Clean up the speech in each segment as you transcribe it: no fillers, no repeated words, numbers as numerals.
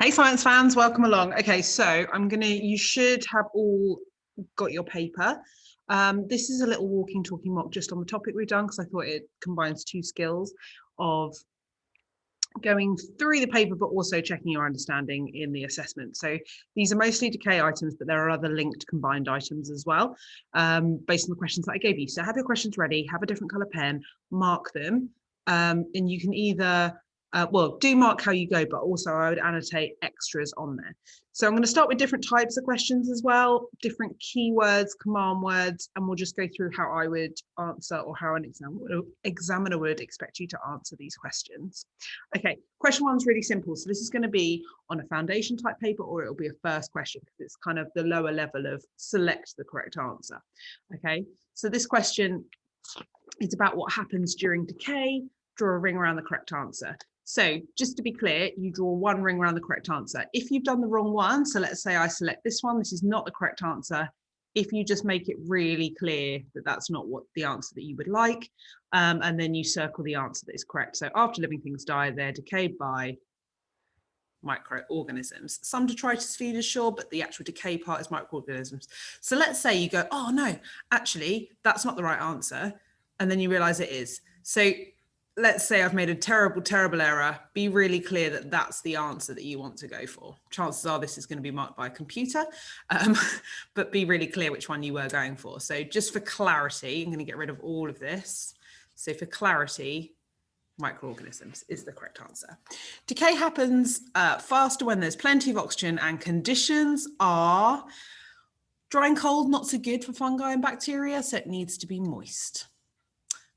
Hey science fans, welcome along. Okay, so you should have all got your paper. This is a little walking, talking mock just on the topic we've done because I thought it combines two skills of going through the paper, but also checking your understanding in the assessment. So these are mostly decay items, but there are other linked combined items as well, based on the questions that I gave you. So have your questions ready, have a different color pen, mark them, and you can either do mark how you go, but also I would annotate extras on there. So I'm going to start with different types of questions as well, different keywords, command words, and we'll just go through how I would answer or how an examiner would expect you to answer these questions. Okay, question one's really simple. So this is going to be on a foundation type paper, or it'll be a first question because it's kind of the lower level of select the correct answer. Okay, so this question is about what happens during decay. Draw a ring around the correct answer. So just to be clear, you draw one ring around the correct answer. If you've done the wrong one, so let's say I select this one, this is not the correct answer. If you just make it really clear that that's not what the answer that you would like, and then you circle the answer that is correct. So after living things die, they're decayed by microorganisms. Some detritus feeders, sure, but the actual decay part is microorganisms. So let's say you go, oh no, actually, that's not the right answer. And then you realize it is. So let's say I've made a terrible, terrible error. Be really clear that that's the answer that you want to go for. Chances are this is going to be marked by a computer, but be really clear which one you were going for. So just for clarity, I'm going to get rid of all of this. So for clarity, microorganisms is the correct answer. Decay happens faster when there's plenty of oxygen and conditions are dry and cold, not so good for fungi and bacteria, so it needs to be moist.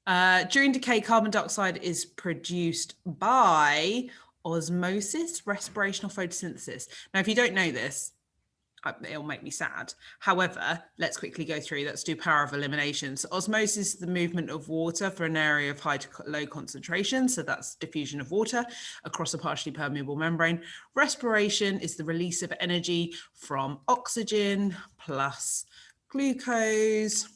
During decay, carbon dioxide is produced by osmosis, respiration, or photosynthesis. Now, if you don't know this, it'll make me sad. However, let's quickly go through. Let's do power of elimination. So osmosis is the movement of water for an area of high to low concentration. So that's diffusion of water across a partially permeable membrane. Respiration is the release of energy from oxygen plus glucose,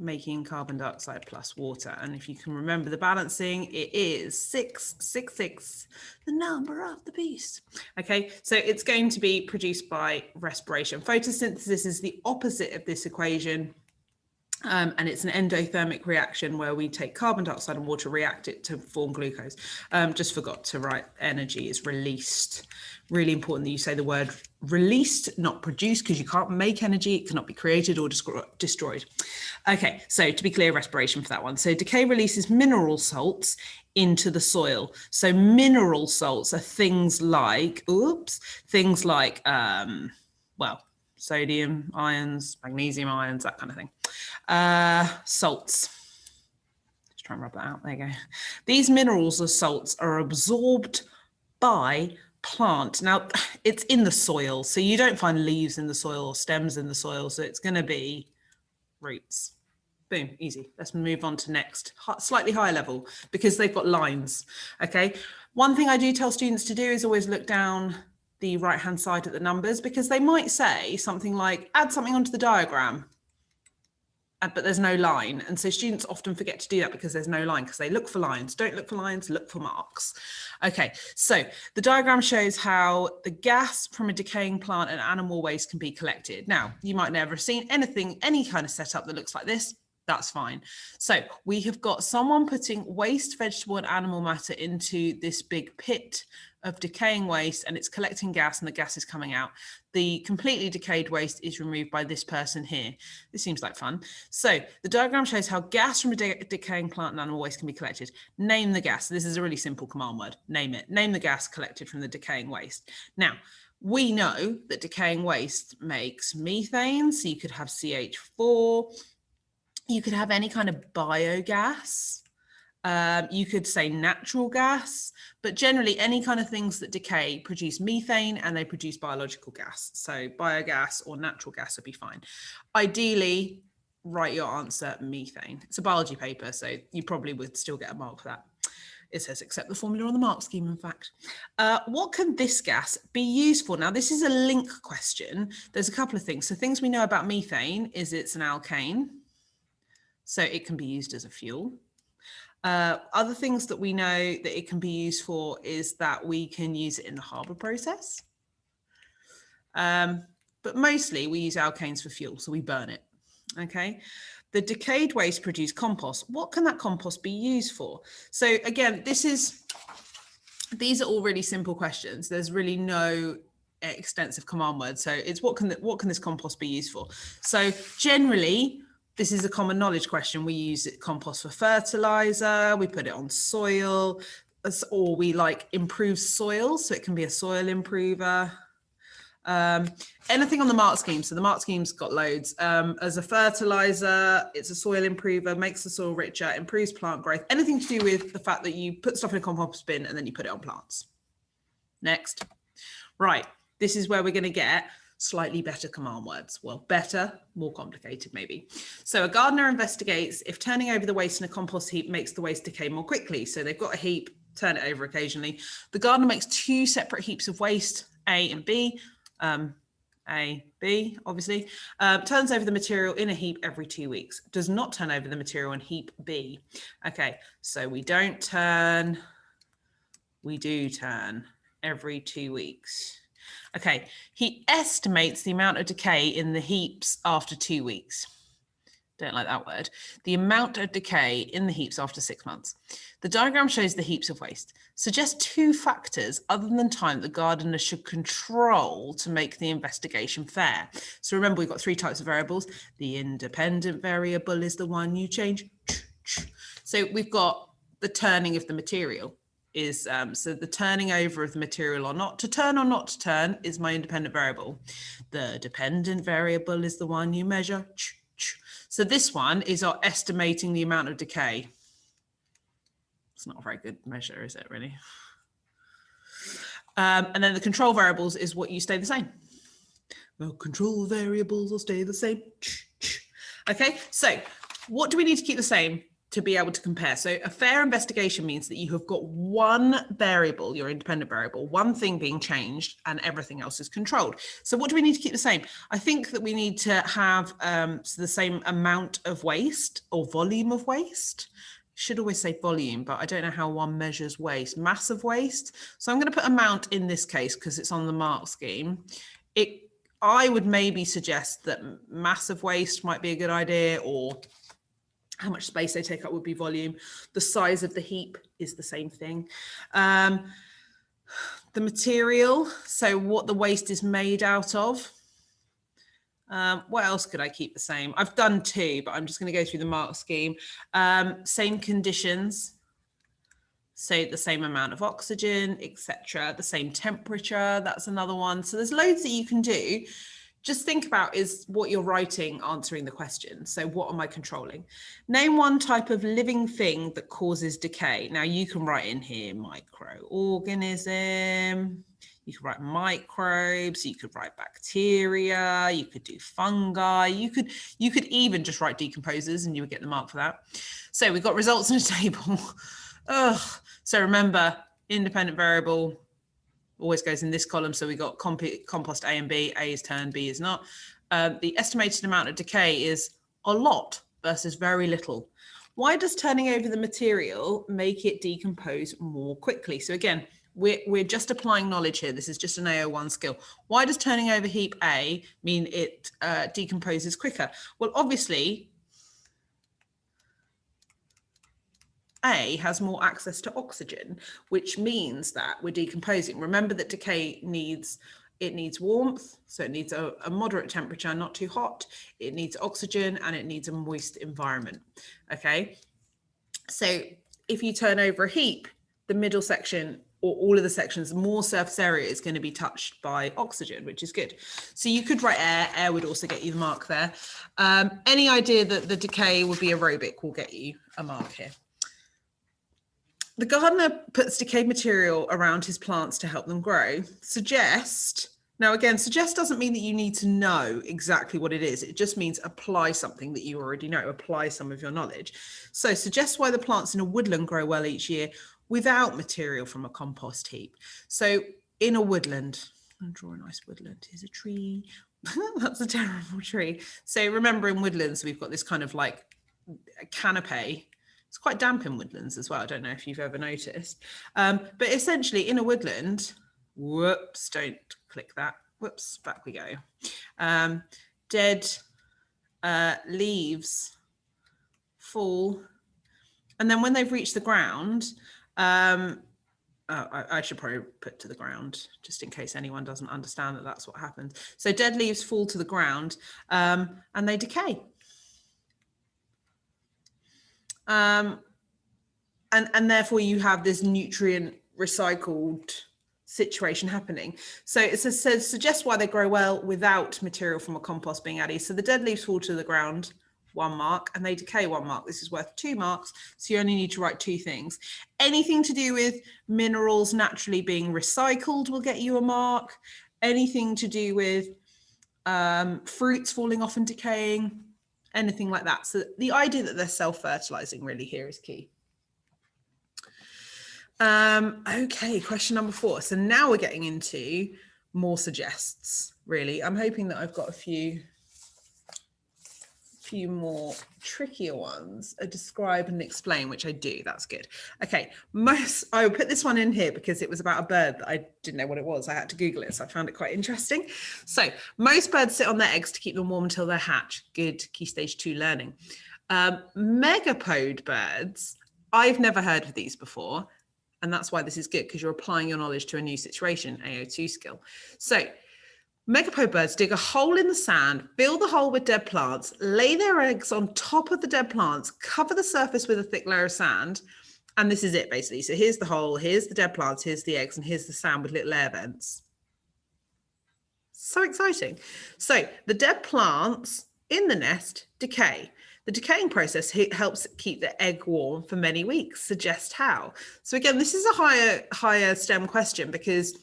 making carbon dioxide plus water. And if you can remember the balancing, it is 666, the number of the beast. Okay, so it's going to be produced by respiration. Photosynthesis is the opposite of this equation. And it's an endothermic reaction where we take carbon dioxide and water, react it to form glucose. Just forgot to write energy is released. Really important that you say the word released, not produced, because you can't make energy. It cannot be created or destroyed. Okay, so to be clear, respiration for that one. So decay releases mineral salts into the soil. So mineral salts are things like, sodium ions, magnesium ions, that kind of thing. Salts. Just try and rub that out. There you go. These minerals or salts are absorbed by plant. Now, it's in the soil, so you don't find leaves in the soil or stems in the soil, so it's going to be roots. Boom, easy. Let's move on to next, slightly higher level, because they've got lines. Okay. One thing I do tell students to do is always look down the right-hand side at the numbers, because they might say something like, add something onto the diagram, but there's no line. And so students often forget to do that because there's no line, because they look for lines. Don't look for lines, look for marks. Okay, so the diagram shows how the gas from a decaying plant and animal waste can be collected. Now, you might never have seen any kind of setup that looks like this. That's fine. So we have got someone putting waste, vegetable and animal matter into this big pit of decaying waste, and it's collecting gas and the gas is coming out. The completely decayed waste is removed by this person here. This seems like fun. So the diagram shows how gas from a decaying plant and animal waste can be collected. Name the gas. This is a really simple command word. Name it. Name the gas collected from the decaying waste. Now, we know that decaying waste makes methane, so you could have CH4. You could have any kind of biogas. You could say natural gas, but generally any kind of things that decay produce methane and they produce biological gas. So biogas or natural gas would be fine. Ideally, write your answer methane. It's a biology paper, so you probably would still get a mark for that. It says accept the formula on the mark scheme, in fact. What can this gas be used for? Now, this is a link question. There's a couple of things. So things we know about methane is it's an alkane. So it can be used as a fuel. Other things that we know that it can be used for is that we can use it in the harbour process. But mostly we use alkanes for fuel, so we burn it. Okay. The decayed waste produce compost. What can that compost be used for? So again, these are all really simple questions. There's really no extensive command words. So it's what can this compost be used for? So generally, this is a common knowledge question. We use compost for fertilizer, we put it on soil, or we like improve soil. So it can be a soil improver. Anything on the mark scheme. So the mark scheme's got loads. As a fertilizer, it's a soil improver, makes the soil richer, improves plant growth. Anything to do with the fact that you put stuff in a compost bin and then you put it on plants. Next. Right. This is where we're going to get slightly better command words. Well, better, more complicated maybe. So a gardener investigates if turning over the waste in a compost heap makes the waste decay more quickly. So they've got a heap, turn it over occasionally. The gardener makes 2 separate heaps of waste, A and B. A, B, obviously, turns over the material in a heap every 2 weeks, does not turn over the material in heap B. Okay, so we don't turn, we do turn every 2 weeks. Okay, he estimates the amount of decay in the heaps after 2 weeks. Don't like that word. The amount of decay in the heaps after 6 months. The diagram shows the heaps of waste. Suggest 2 factors other than time the gardener should control to make the investigation fair. So remember, we've got 3 types of variables. The independent variable is the one you change. So we've got the turning of the material is, so the turning over of the material or not. To turn or not to turn is my independent variable. The dependent variable is the one you measure. So this one is our estimating the amount of decay. It's not a very good measure, is it really? And then the control variables is what you stay the same. Well, control variables will stay the same. Okay, so what do we need to keep the same to be able to compare? So a fair investigation means that you have got one variable, your independent variable, one thing being changed and everything else is controlled. So what do we need to keep the same? I think that we need to have the same amount of waste or volume of waste. Should always say volume, but I don't know how one measures waste. Mass of waste. So I'm going to put amount in this case because it's on the mark scheme. I would maybe suggest that mass of waste might be a good idea, or how much space they take up would be volume. The size of the heap is the same thing. The material, so what the waste is made out of. What else could I keep the same? I've done 2, but I'm just going to go through the mark scheme. Same conditions, so the same amount of oxygen, etc. The same temperature, that's another one. So there's loads that you can do. Just think about is what you're writing answering the question. So what am I controlling? Name one type of living thing that causes decay. Now you can write in here microorganism. You could write microbes, you could write bacteria, you could do fungi, you could even just write decomposers and you would get the mark for that. So we've got results in a table. So remember, independent variable always goes in this column. So we got compost A and B, A is turn, B is not. The estimated amount of decay is a lot versus very little. Why does turning over the material make it decompose more quickly? So again, we're just applying knowledge here. This is just an AO1 skill. Why does turning over heap A mean it decomposes quicker? Well, obviously, A has more access to oxygen, which means that we're decomposing. Remember that decay needs warmth, so it needs a moderate temperature, not too hot. It needs oxygen and it needs a moist environment. Okay, so if you turn over a heap, the middle section or all of the sections, more surface area is going to be touched by oxygen, which is good. So you could write air. Air would also get you the mark there. Any idea that the decay would be aerobic will get you a mark here. The gardener puts decayed material around his plants to help them grow. Suggest, now again, suggest doesn't mean that you need to know exactly what it is. It just means apply something that you already know, apply some of your knowledge. So suggest why the plants in a woodland grow well each year without material from a compost heap. So in a woodland, I'll draw a nice woodland. Here's a tree. That's a terrible tree. So remember in woodlands, we've got this kind of like a canopy It's quite damp in woodlands as well. I don't know if you've ever noticed. But essentially in a woodland, whoops, don't click that. Whoops, back we go. Dead leaves fall. And then when they've reached the ground, I should probably put to the ground just in case anyone doesn't understand that that's what happens. So dead leaves fall to the ground and they decay. And therefore you have this nutrient recycled situation happening. So it says suggest why they grow well without material from a compost being added. So the dead leaves fall to the ground, 1 mark, and they decay 1 mark. This is worth 2 marks. So you only need to write 2 things. Anything to do with minerals naturally being recycled will get you a mark. Anything to do with fruits falling off and decaying, anything like that. So the idea that they're self-fertilizing really here is key. Okay, question number 4. So now we're getting into more suggests, really. I'm hoping that I've got a few more trickier ones. Describe and explain, which I do. That's good. Okay, I will put this one in here because it was about a bird that I didn't know what it was. I had to Google it, so I found it quite interesting. So most birds sit on their eggs to keep them warm until they hatch. Good, key stage 2 learning. Megapode birds, I've never heard of these before. And that's why this is good, because you're applying your knowledge to a new situation, AO2 skill. So megapode birds dig a hole in the sand, fill the hole with dead plants, lay their eggs on top of the dead plants, cover the surface with a thick layer of sand. And this is it, basically. So here's the hole, here's the dead plants, here's the eggs, and here's the sand with little air vents. So exciting. So the dead plants in the nest decay. The decaying process helps keep the egg warm for many weeks. Suggest how. So again, this is a higher STEM question because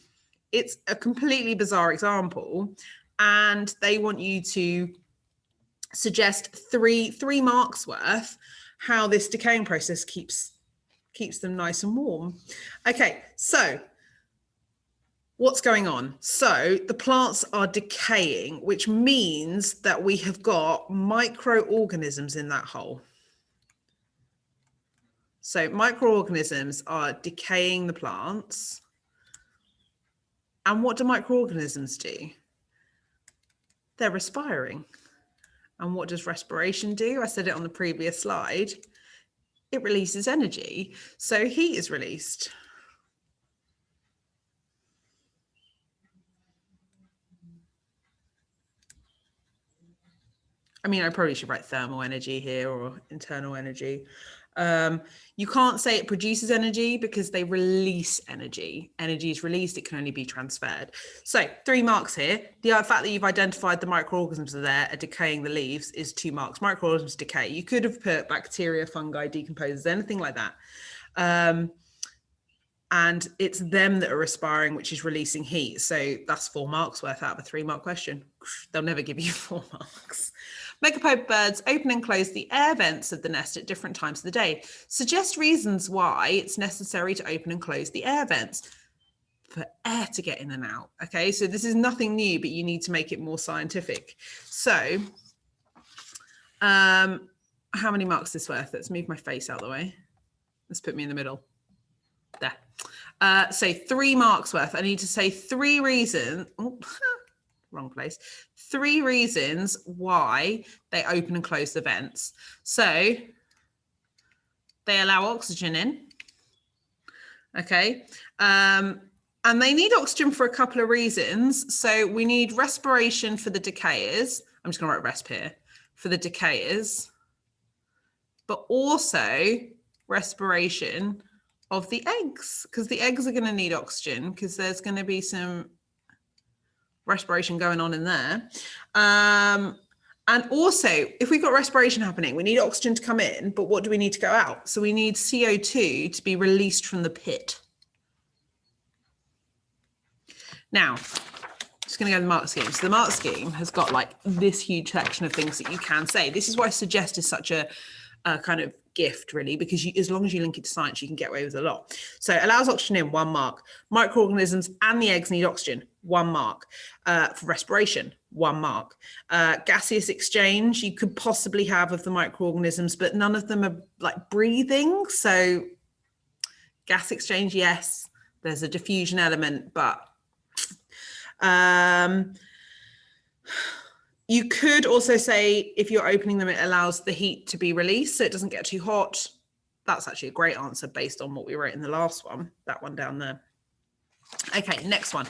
it's a completely bizarre example, and they want you to suggest three marks worth how this decaying process keeps them nice and warm. Okay, so what's going on? So the plants are decaying, which means that we have got microorganisms in that hole. So microorganisms are decaying the plants. And what do microorganisms do? They're respiring. And what does respiration do? I said it on the previous slide. It releases energy. So heat is released. I mean, I probably should write thermal energy here or internal energy. You can't say it produces energy because they release energy. Energy is released, it can only be transferred. So 3 marks here. The fact that you've identified the microorganisms are there are decaying the leaves is 2 marks. Microorganisms decay. You could have put bacteria, fungi, decomposers, anything like that. And it's them that are respiring, which is releasing heat. So that's 4 marks worth out of a 3 mark question. They'll never give you 4 marks. Megapode birds open and close the air vents of the nest at different times of the day. Suggest reasons why it's necessary to open and close the air vents. For air to get in and out. Okay, so this is nothing new, but you need to make it more scientific. So how many marks is this worth? Let's move my face out of the way. Let's put me in the middle. There. So 3 marks worth. I need to say 3 reasons. Oh, wrong place. 3 reasons why they open and close the vents. So they allow oxygen in. Okay. And they need oxygen for a couple of reasons. So we need respiration for the decayers. I'm just going to write resp here for the decayers, but also respiration of the eggs, because the eggs are going to need oxygen because there's going to be some respiration going on in there. And also, if we've got respiration happening, we need oxygen to come in, but what do we need to go out? So we need CO2 to be released from the pit. Now, just going to go to the mark scheme. So the mark scheme has got like this huge section of things that you can say. This is why suggest is such a kind of gift, really, because as long as you link it to science, you can get away with a lot. So allows oxygen in, 1 mark. Microorganisms and the eggs need oxygen, 1 mark. For respiration, 1 mark. Gaseous exchange, you could possibly have of the microorganisms, but none of them are like breathing. So gas exchange, yes, there's a diffusion element, but you could also say if you're opening them, it allows the heat to be released so it doesn't get too hot. That's actually a great answer based on what we wrote in the last one, that one down there. Okay, next one.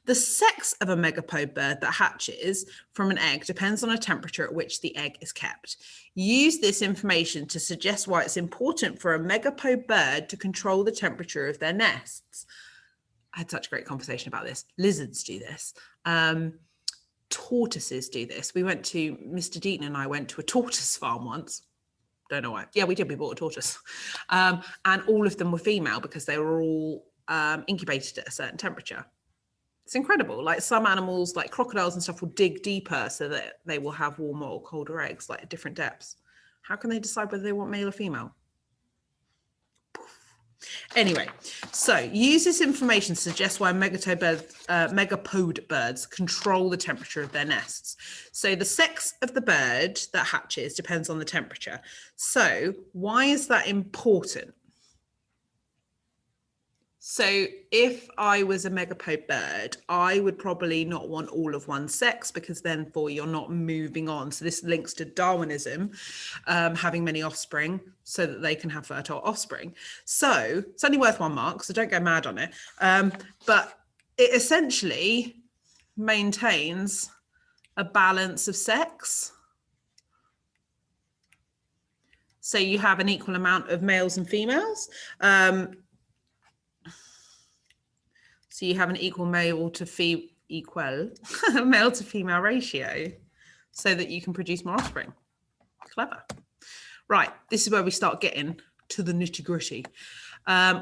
The sex of a megapode bird that hatches from an egg depends on a temperature at which the egg is kept. Use this information to suggest why it's important for a megapode bird to control the temperature of their nests. I had such a great conversation about this. Lizards do this. Tortoises do this. Mr. Deaton and I went to a tortoise farm once. Don't know why. Yeah, we did. We bought a tortoise. And all of them were female because they were all incubated at a certain temperature. It's incredible. Like some animals, like crocodiles and stuff, will dig deeper so that they will have warmer or colder eggs, like at different depths. How can they decide whether they want male or female? Anyway, so use this information to suggest why megapode birds control the temperature of their nests. So the sex of the bird that hatches depends on the temperature. So why is that important? So if I was a megapode bird, I would probably not want all of one sex because then you're not moving on. So this links to Darwinism, having many offspring so that they can have fertile offspring. So it's only worth 1 mark, so don't go mad on it. But it essentially maintains a balance of sex. So you have an equal amount of males and females. So you have an equal male to female ratio so that you can produce more offspring. Clever. Right, this is where we start getting to the nitty gritty.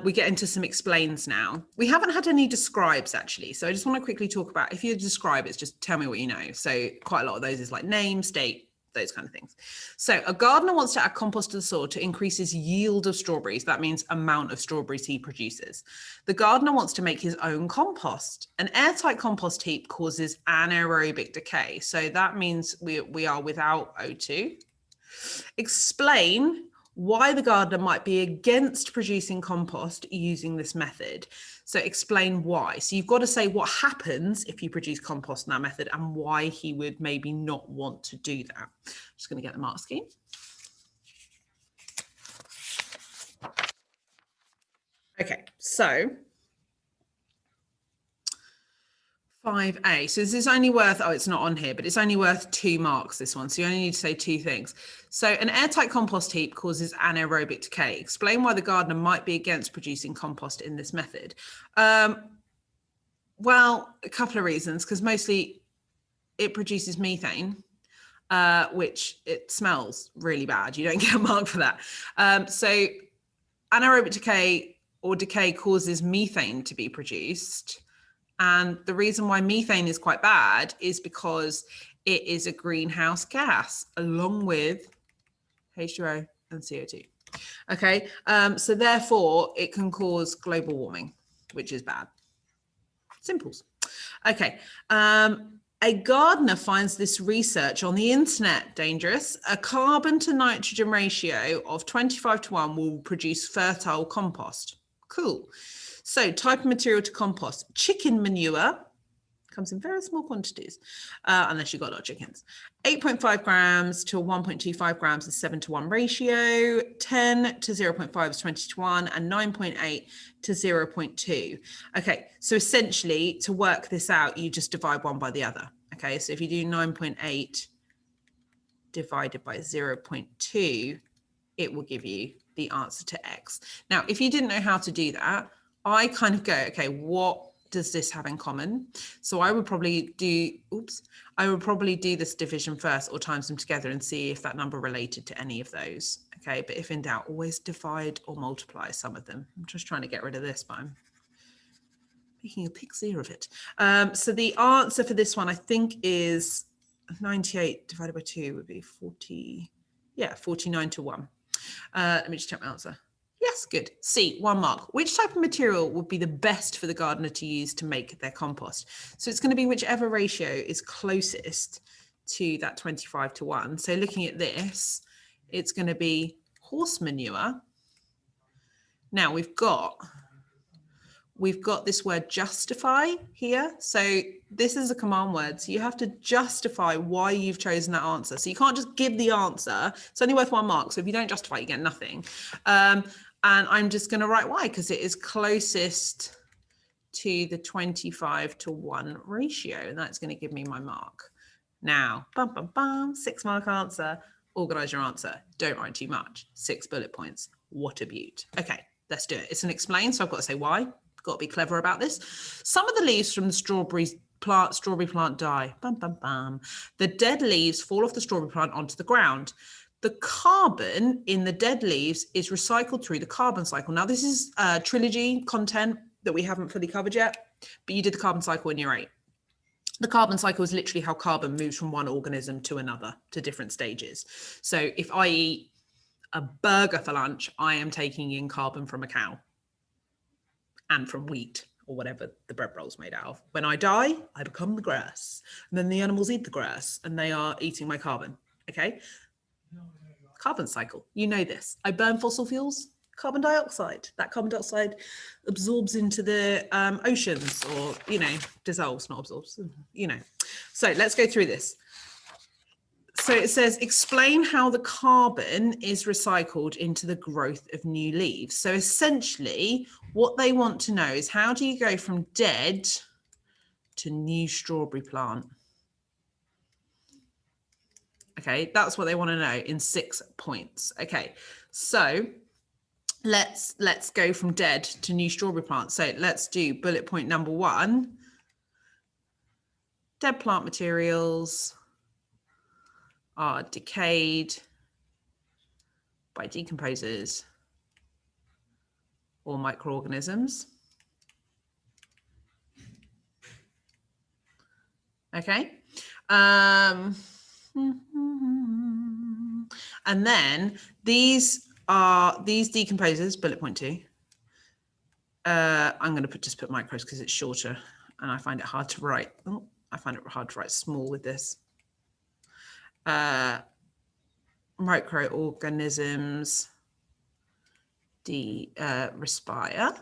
We get into some explains now. We haven't had any describes actually. So I just want to quickly talk about, if you describe it, just tell me what you know. So quite a lot of those is like name, state, those kind of things. So a gardener wants to add compost to the soil to increase his yield of strawberries. That means amount of strawberries he produces. The gardener wants to make his own compost. An airtight compost heap causes anaerobic decay. So that means we are without O2. Explain why the gardener might be against producing compost using this method. So explain why. So you've got to say what happens if you produce compost in that method and why he would maybe not want to do that. I'm just going to get the mark scheme. Okay, so 5A. So this is only worth, it's not on here, but it's only worth 2 marks, this one. So you only need to say 2 things. So an airtight compost heap causes anaerobic decay. Explain why the gardener might be against producing compost in this method. Well, a couple of reasons, because mostly it produces methane, which it smells really bad. You don't get a mark for that. So anaerobic decay or decay causes methane to be produced. And the reason why methane is quite bad is because it is a greenhouse gas along with H2O and CO2. Okay, so therefore it can cause global warming, which is bad. Simples. Okay, a gardener finds this research on the internet dangerous. A carbon to nitrogen ratio of 25:1 will produce fertile compost. Cool. So type of material to compost. Chicken manure comes in very small quantities, unless you've got a lot of chickens. 8.5 grams to 1.25 grams is 7:1 ratio. 10 to 0.5 is 20:1, and 9.8 to 0.2. Okay, so essentially to work this out, you just divide one by the other. Okay, so if you do 9.8 divided by 0.2, it will give you the answer to X. Now, if you didn't know how to do that, I kind of go, okay, what does this have in common? So I would probably do, this division first or times them together and see if that number related to any of those. Okay, but if in doubt, always divide or multiply some of them. I'm just trying to get rid of this, but I'm making a pig's ear of it. So the answer for this one, I think, is 98 divided by 2 would be 49 to 1. Let me just check my answer. Yes, good. C, 1 mark. Which type of material would be the best for the gardener to use to make their compost? So it's going to be whichever ratio is closest to that 25:1. So looking at this, it's going to be horse manure. Now we've got this word justify here. So this is a command word. So you have to justify why you've chosen that answer. So you can't just give the answer. It's only worth 1 mark. So if you don't justify, you get nothing. And I'm just going to write why, because it is closest to the 25:1 ratio. And that's going to give me my mark. Now, 6 mark answer. Organize your answer. Don't write too much. 6 bullet points. What a beaut. Okay, let's do it. It's an explain. So I've got to say why. Got to be clever about this. Some of the leaves from the strawberry plant die. The dead leaves fall off the strawberry plant onto the ground. The carbon in the dead leaves is recycled through the carbon cycle. Now, this is trilogy content that we haven't fully covered yet, but you did the carbon cycle in year 8. The carbon cycle is literally how carbon moves from one organism to another, to different stages. So if I eat a burger for lunch, I am taking in carbon from a cow and from wheat or whatever the bread roll's made out of. When I die, I become the grass. And then the animals eat the grass and they are eating my carbon, okay? Carbon cycle, you know this. I burn fossil fuels, carbon dioxide. That carbon dioxide absorbs into the oceans, or, dissolves, not absorbs, So let's go through this. So it says, explain how the carbon is recycled into the growth of new leaves. So essentially, what they want to know is, how do you go from dead to new strawberry plant? Okay, that's what they want to know in 6 points. Okay, so let's go from dead to new strawberry plant. So let's do bullet point number 1. Dead plant materials are decayed by decomposers or microorganisms. Okay. And then these decomposers, bullet point 2. I'm going to just put micros because it's shorter and I find it hard to write. Oh, I find it hard to write small with this. Microorganisms respire.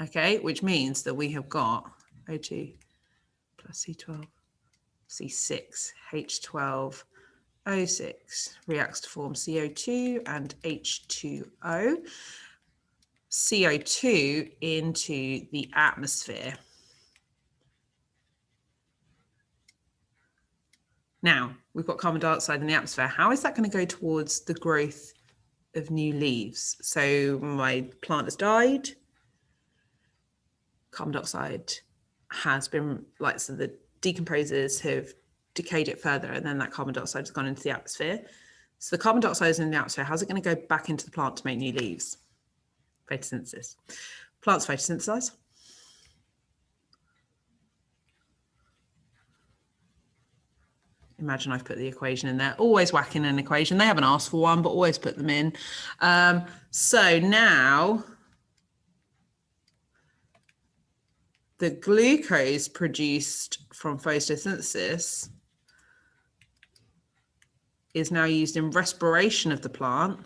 Okay, which means that we have got O2 plus C12, C6, H12, O6 reacts to form CO2 and H2O. CO2 into the atmosphere. Now, we've got carbon dioxide in the atmosphere. How is that going to go towards the growth of new leaves? So my plant has died. Carbon dioxide has been, so the decomposers have decayed it further, and then that carbon dioxide has gone into the atmosphere. So the carbon dioxide is in the atmosphere. How's it going to go back into the plant to make new leaves? Photosynthesis. Plants photosynthesize. Imagine I've put the equation in there. Always whacking an equation. They haven't asked for one, but always put them in. So now the glucose produced from photosynthesis is now used in respiration of the plant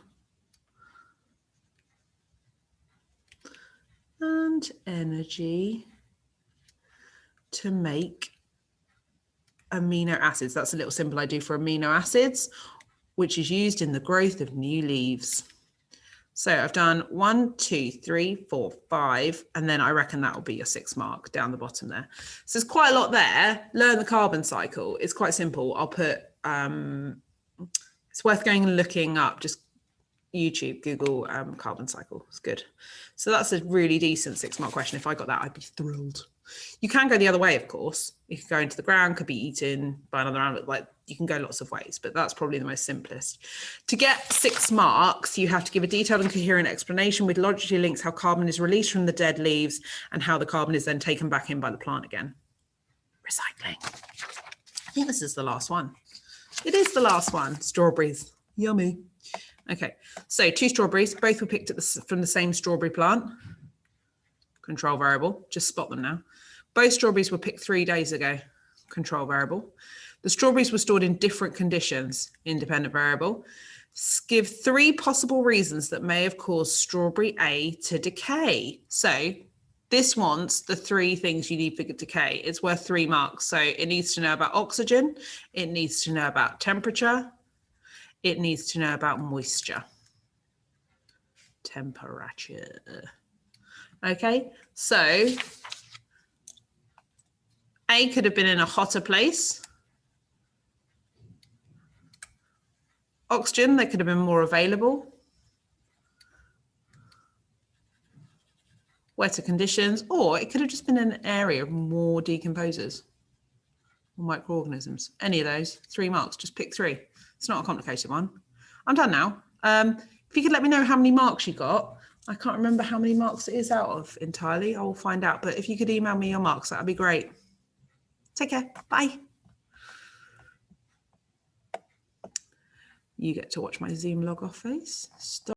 and energy to make amino acids. That's a little symbol I do for amino acids, which is used in the growth of new leaves. So I've done 1, 2, 3, 4, 5, and then I reckon that will be your 6 mark down the bottom there. So there's quite a lot there. Learn the carbon cycle. It's quite simple. I'll put, it's worth going and looking up, just YouTube, Google carbon cycle. It's good. So that's a really decent 6 mark question. If I got that, I'd be thrilled. You can go the other way, of course. You could go into the ground, could be eaten by another animal. You can go lots of ways, but that's probably the most simplest. To get 6 marks, you have to give a detailed and coherent explanation with logically links how carbon is released from the dead leaves and how the carbon is then taken back in by the plant again. Recycling. I think this is the last one. It is the last one. Strawberries. Yummy. Okay, so 2 strawberries, both were picked from the same strawberry plant. Control variable, just spot them now. Both strawberries were picked 3 days ago. Control variable. The strawberries were stored in different conditions. Independent variable. Give 3 possible reasons that may have caused strawberry A to decay. So this wants the 3 things you need for decay. It's worth 3 marks. So it needs to know about oxygen. It needs to know about temperature. It needs to know about moisture. Temperature. Okay, so A could have been in a hotter place. Oxygen, they could have been more available. Wetter conditions, or it could have just been an area of more decomposers or microorganisms. Any of those, 3 marks, just pick 3. It's not a complicated one. I'm done now. If you could let me know how many marks you got. I can't remember how many marks it is out of entirely. I'll find out, but if you could email me your marks, that'd be great. Take care, bye. You get to watch my Zoom log off face. Stop.